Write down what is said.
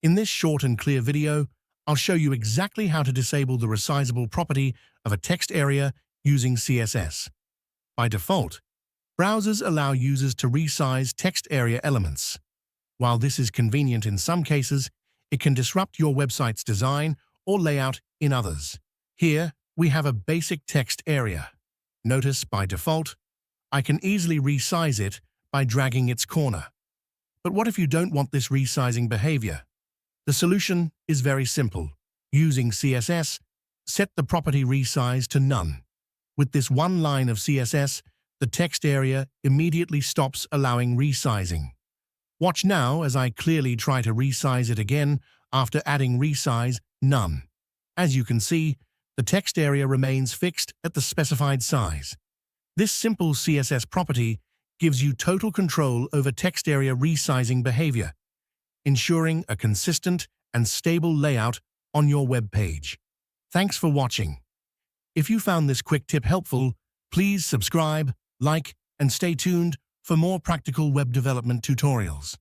In this short and clear video, I'll show you exactly how to disable the resizable property of a text area using CSS. By default, browsers allow users to resize text area elements. While this is convenient in some cases, it can disrupt your website's design or layout in others. Here, we have a basic text area. Notice, by default, I can easily resize it by dragging its corner. But what if you don't want this resizing behavior? The solution is very simple. Using CSS, set the property resize to none. With this one line of CSS, the text area immediately stops allowing resizing. Watch now as I clearly try to resize it again after adding resize none. As you can see, the text area remains fixed at the specified size. This simple CSS property gives you total control over text area resizing behavior, ensuring a consistent and stable layout on your web page. Thanks for watching. If you found this quick tip helpful, please subscribe, like, and stay tuned for more practical web development tutorials.